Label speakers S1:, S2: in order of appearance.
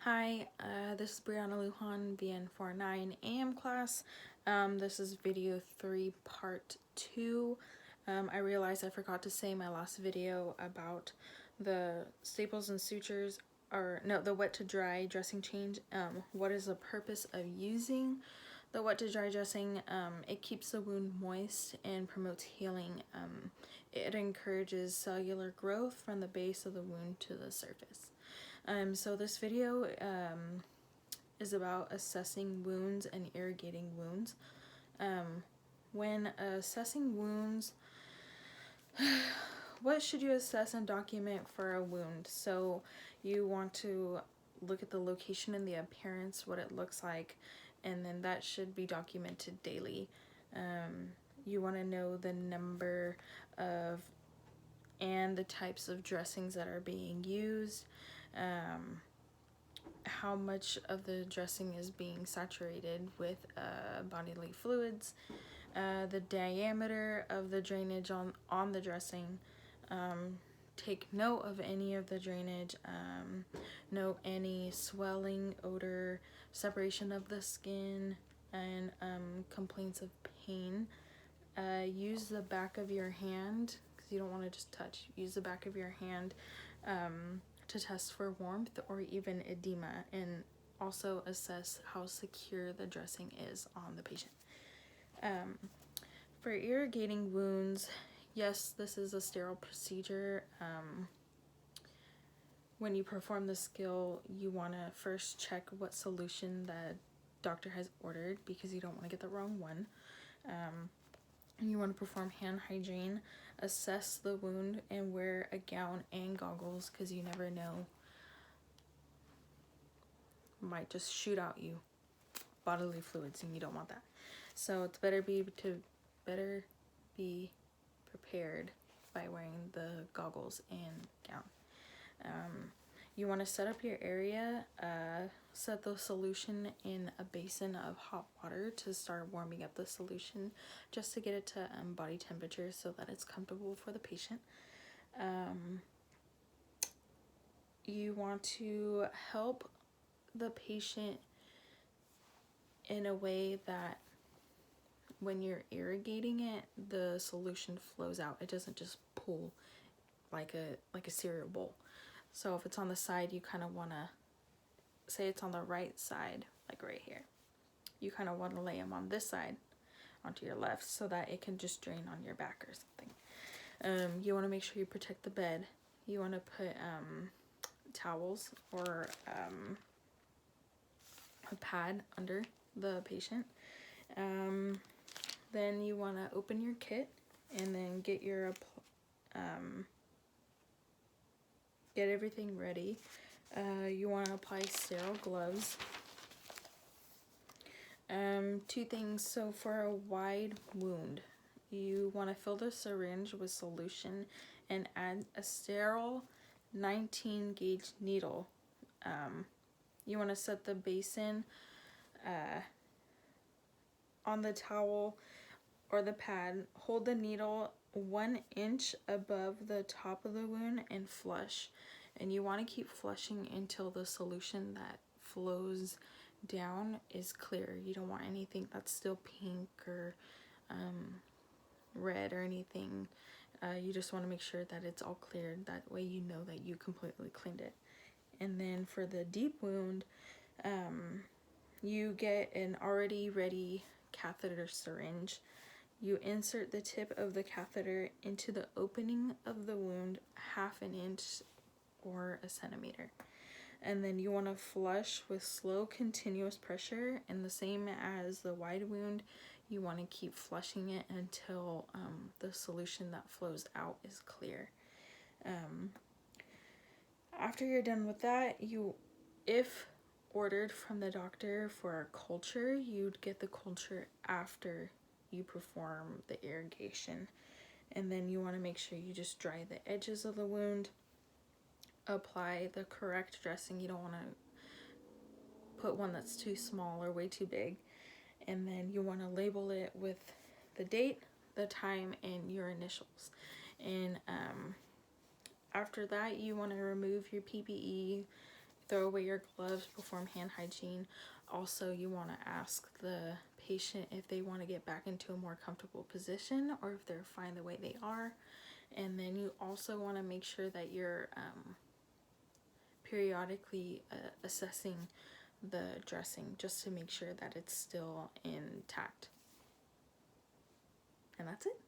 S1: Hi, this is Brianna Lujan, VN49 AM class. This is video 3, part 2. I realized I forgot to say in my last video about the staples and sutures, or no, the wet to dry dressing change. What is the purpose of using the wet to dry dressing? It keeps the wound moist and promotes healing. It encourages cellular growth from the base of the wound to the surface. So this video is about assessing wounds and irrigating wounds. When assessing wounds, what should you assess and document for a wound? So you want to look at the location and the appearance, what it looks like, and then that should be documented daily. You want to know the number of and the types of dressings that are being used, how much of the dressing is being saturated with bodily fluids, the diameter of the drainage on the dressing. Take note of any of the drainage, note any swelling, odor, separation of the skin, and complaints of pain. Use the back of your hand, because you don't want to just touch. Use the back of your hand to test for warmth or even edema, and also assess how secure the dressing is on the patient. For irrigating wounds, yes, this is a sterile procedure. When you perform the skill, you want to first check what solution the doctor has ordered, because you don't want to get the wrong one. You want to perform hand hygiene, assess the wound, and wear a gown and goggles, because you never know, might just shoot out you bodily fluids, and you don't want that. So it's better be prepared by wearing the goggles and gown. You want to set up your area, set the solution in a basin of hot water to start warming up the solution, just to get it to body temperature so that it's comfortable for the patient. You want to help the patient in a way that when you're irrigating it, the solution flows out. It doesn't just pool like a cereal bowl. So if it's on the side, you kind of want to, say it's on the right side, like right here, you kind of want to lay them on this side onto your left, so that it can just drain on your back or something. You want to make sure you protect the bed. You want to put towels or a pad under the patient. Then you want to open your kit and then get your get everything ready. You want to apply sterile gloves. Two things. So for a wide wound, you want to fill the syringe with solution and add a sterile 19 gauge needle. You want to set the basin on the towel or the pad. Hold the needle 1 inch above the top of the wound and flush. And you want to keep flushing until the solution that flows down is clear. You don't want anything that's still pink or red or anything. You just want to make sure that it's all cleared. That way you know that you completely cleaned it. And then for the deep wound, you get an already ready catheter syringe. You insert the tip of the catheter into the opening of the wound 1/2 inch or a centimeter. And then you want to flush with slow continuous pressure, and the same as the wide wound, you want to keep flushing it until the solution that flows out is clear. After you're done with that, if ordered from the doctor for a culture, you'd get the culture after you perform the irrigation. And then you want to make sure you just dry the edges of the wound. Apply the correct dressing. You don't want to put one that's too small or way too big. And then you want to label it with the date, the time, and your initials. And after that, you want to remove your PPE, throw away your gloves, perform hand hygiene. Also, you want to ask the patient if they want to get back into a more comfortable position or if they're fine the way they are. And then you also want to make sure that you're periodically assessing the dressing just to make sure that it's still intact. And that's it.